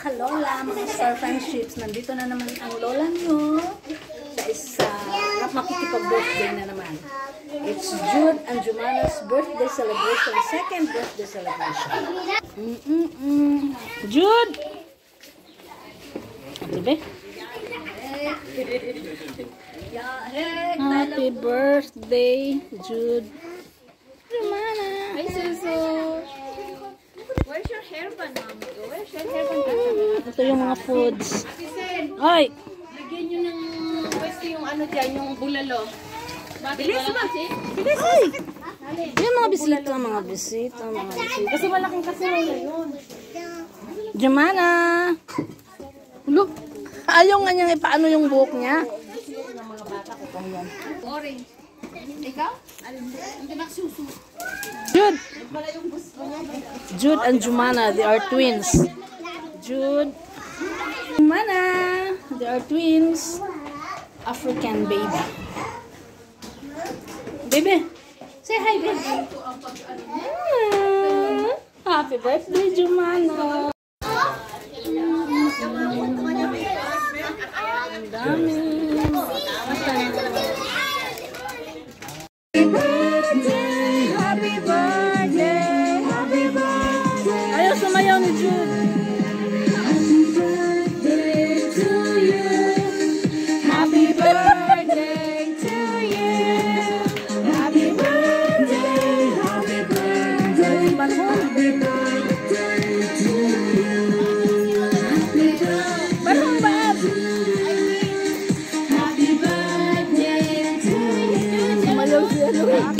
kalola, mga star friendships. Nandito na naman ang lola nyo sa isa makikipag-birthday na naman. It's Jude and Jumana's birthday celebration, second birthday celebration. Jude! Diba? Happy birthday, Jude. Jumana! Hi, Susu! Where's your hairband, Mom? Where's your hairband? Ito yung mga foods. Ay! Lagyan nyo ng pwesto yung ano dyan, yung bulalo. Bilis ba? Bilis! Ay! Yung mga bisita, mga bisita. Kasi malaking kasirula yun. Jumana! Ulo! Ayaw nga niyang ipaano yung buhok niya. Orange. Ikaw? Hindi ba susu? Jude! Jude and Jumana, they are twins. Jude. Jumana, they are twins. African baby. Baby, say hi, baby. Happy birthday, Jumana. Ang dami. Happy birthday, happy birthday. Ayaw sumayaw ni Jude. Happy birthday to you. Happy birthday to you. Happy birthday, happy birthday. Happy birthday to you. Barong Bab. Happy birthday to you. Sumayaw siya doon.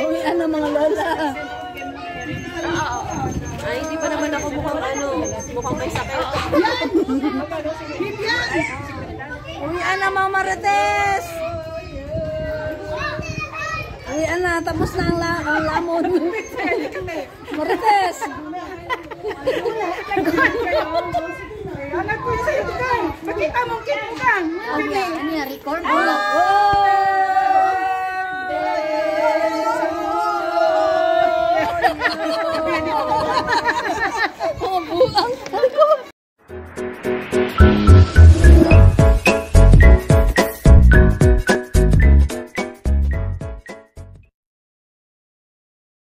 Uwian na mga lola. Ay, hindi pa naman ako mukhang may sakit. Uwian na mga Marites. Uwian na, tapos na ang lamon. Marites. Anak ko sa'yo ka. Pakita mo kit mo ka. Ano yan? Record mo? Oh, buang.